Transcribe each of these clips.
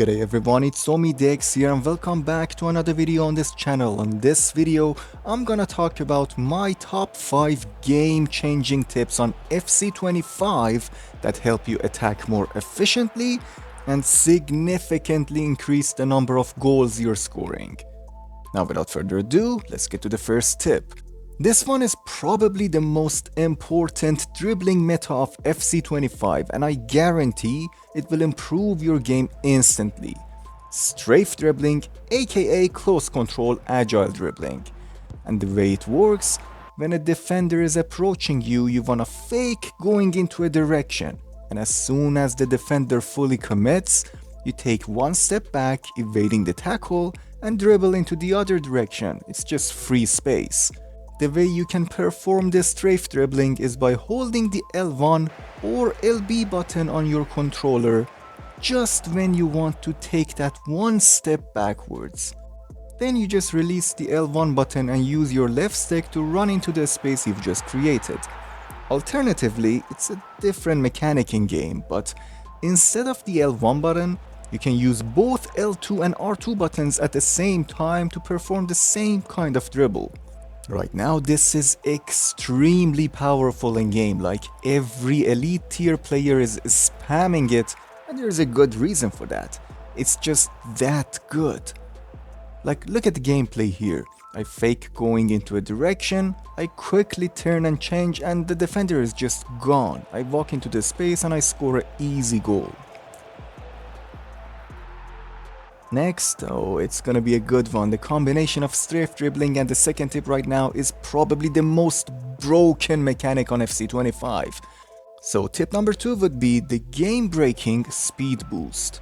G'day everyone, it's me Dex here and welcome back to another video on this channel. On this video, I'm gonna talk about my top 5 game-changing tips on FC25 that help you attack more efficiently and significantly increase the number of goals you're scoring. Now without further ado, let's get to the first tip. This one is probably the most important dribbling meta of FC25 and I guarantee it will improve your game instantly. Strafe Dribbling, aka close control agile dribbling. And the way it works, when a defender is approaching you, you wanna fake going into a direction, and as soon as the defender fully commits, you take one step back, evading the tackle, and dribble into the other direction. It's just free space. The way you can perform this strafe dribbling is by holding the L1 or LB button on your controller just when you want to take that one step backwards. Then you just release the L1 button and use your left stick to run into the space you've just created. Alternatively, it's a different mechanic in game, but instead of the L1 button, you can use both L2 and R2 buttons at the same time to perform the same kind of dribble. Right now, this is extremely powerful in game, like every elite tier player is spamming it, and there's a good reason for that. It's just that good. Like, look at the gameplay here. I fake going into a direction, I quickly turn and change, and the defender is just gone. I walk into the space and I score an easy goal. Next, it's gonna be a good one. The combination of strafe dribbling and the second tip right now is probably the most broken mechanic on FC25. So tip number 2 would be the game-breaking speed boost.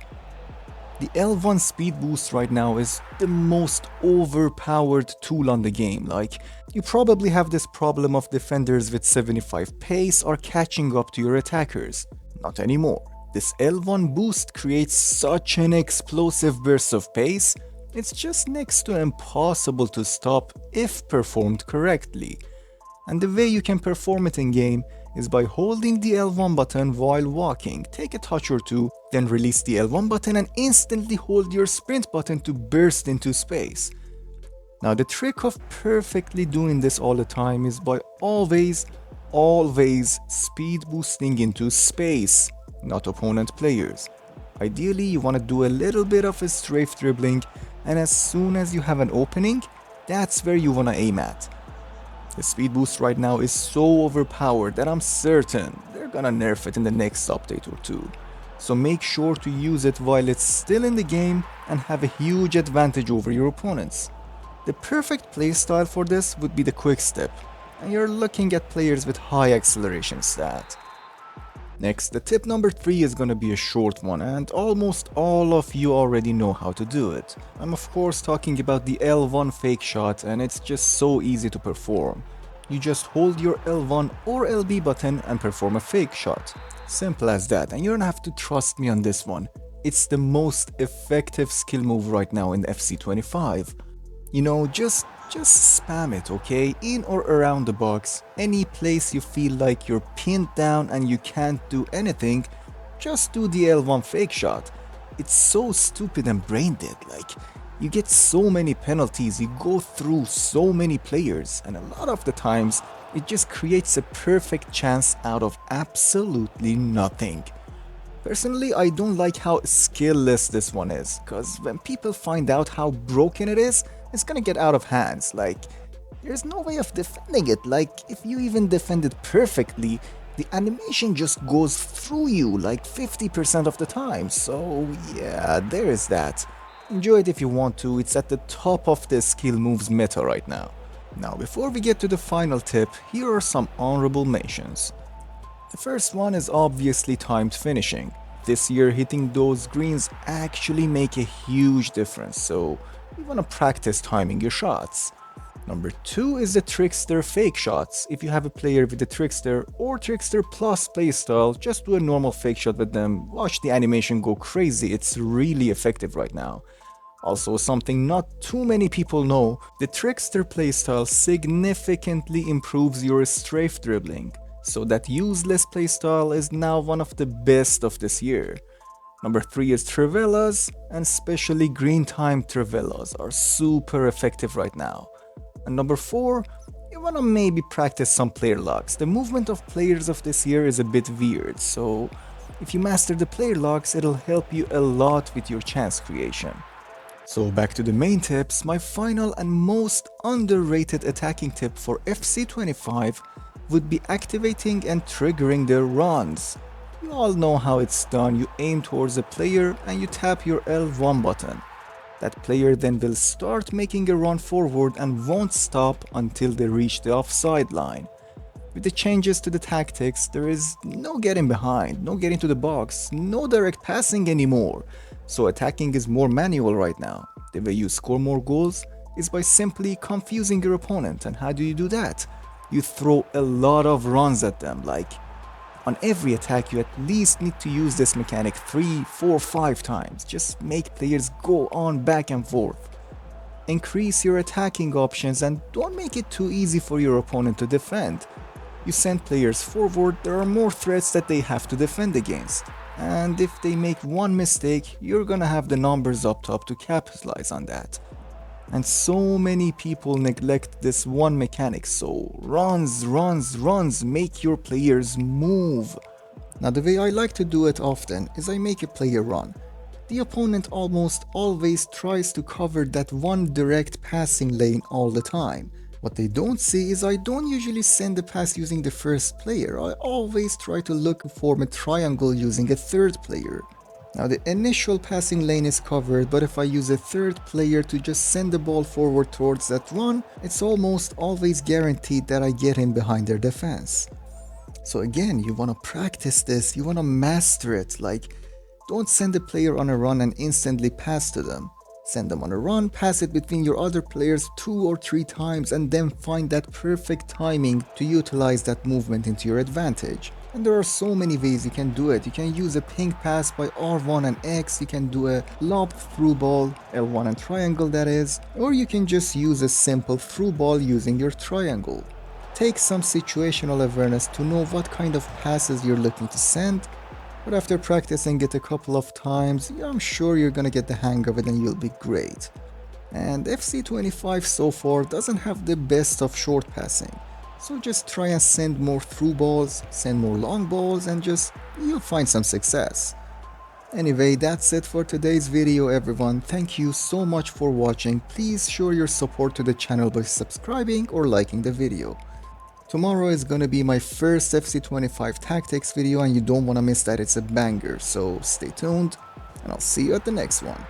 The L1 speed boost right now is the most overpowered tool on the game. Like, you probably have this problem of defenders with 75 pace are catching up to your attackers. Not anymore. This L1 boost creates such an explosive burst of pace, it's just next to impossible to stop if performed correctly. And the way you can perform it in game is by holding the L1 button while walking, take a touch or two, then release the L1 button and instantly hold your sprint button to burst into space. Now the trick of perfectly doing this all the time is by always speed boosting into space, not opponent players. Ideally, you want to do a little bit of a strafe dribbling, and as soon as you have an opening, that's where you want to aim at. The speed boost right now is so overpowered that I'm certain they're gonna nerf it in the next update or two. So make sure to use it while it's still in the game and have a huge advantage over your opponents. The perfect playstyle for this would be the quick step, and you're looking at players with high acceleration stat. Next, the tip number 3 is gonna be a short one, and almost all of you already know how to do it. I'm of course talking about the L1 fake shot, and it's just so easy to perform. You just hold your L1 or LB button and perform a fake shot. Simple as that, and you don't have to trust me on this one. It's the most effective skill move right now in FC25. You know, just spam it, okay? In or around the box, any place you feel like you're pinned down and you can't do anything, just do the L1 fake shot. It's so stupid and brain dead, like, you get so many penalties, you go through so many players, and a lot of the times, it just creates a perfect chance out of absolutely nothing. Personally, I don't like how skill-less this one is, cause when people find out how broken it is, it's gonna get out of hands. Like, there's no way of defending it. Like, if you even defend it perfectly, the animation just goes through you like 50% of the time. So yeah, there is that. Enjoy it if you want to, it's at the top of the skill moves meta right now. Now before we get to the final tip, here are some honorable mentions. The first one is obviously timed finishing. This year hitting those greens actually make a huge difference, so you want to practice timing your shots. Number 2 is the Trickster fake shots. If you have a player with the Trickster or Trickster plus playstyle, just do a normal fake shot with them, watch the animation go crazy, it's really effective right now. Also, something not too many people know, the Trickster playstyle significantly improves your strafe dribbling, so that useless playstyle is now one of the best of this year. Number 3 is Trivelas, and especially green time Trivelas are super effective right now. And number 4, you wanna maybe practice some player locks. The movement of players of this year is a bit weird, so if you master the player locks, it'll help you a lot with your chance creation. So back to the main tips, my final and most underrated attacking tip for FC25 would be activating and triggering their runs. You all know how it's done. You aim towards a player and you tap your L1 button. That player then will start making a run forward and won't stop until they reach the offside line. With the changes to the tactics, there is no getting behind, no getting to the box, no direct passing anymore. So attacking is more manual right now. The way you score more goals is by simply confusing your opponent. And how do you do that? You throw a lot of runs at them, like on every attack, you at least need to use this mechanic 3, 4, 5 times. Just make players go on back and forth. Increase your attacking options and don't make it too easy for your opponent to defend. You send players forward, there are more threats that they have to defend against. And if they make one mistake, you're gonna have the numbers up top to capitalize on that. And so many people neglect this one mechanic, so runs, make your players move. Now the way I like to do it often is I make a player run. The opponent almost always tries to cover that one direct passing lane all the time. What they don't see is I don't usually send the pass using the first player, I always try to look for a triangle using a third player. Now the initial passing lane is covered, but if I use a third player to just send the ball forward towards that run, it's almost always guaranteed that I get in behind their defense. So again, you want to practice this, you want to master it, like don't send a player on a run and instantly pass to them. Send them on a run, pass it between your other players 2 or 3 times and then find that perfect timing to utilize that movement into your advantage. And there are so many ways you can do it. You can use a ping pass by R1 and X, you can do a lob through ball, L1 and triangle that is, or you can just use a simple through ball using your triangle. Take some situational awareness to know what kind of passes you're looking to send, but after practicing it a couple of times, I'm sure you're gonna get the hang of it and you'll be great. And FC25 so far doesn't have the best of short passing. So just try and send more through balls, send more long balls, and you'll find some success. Anyway, that's it for today's video everyone. Thank you so much for watching. Please show your support to the channel by subscribing or liking the video. Tomorrow is gonna be my first FC25 tactics video and you don't wanna miss that, it's a banger. So stay tuned and I'll see you at the next one.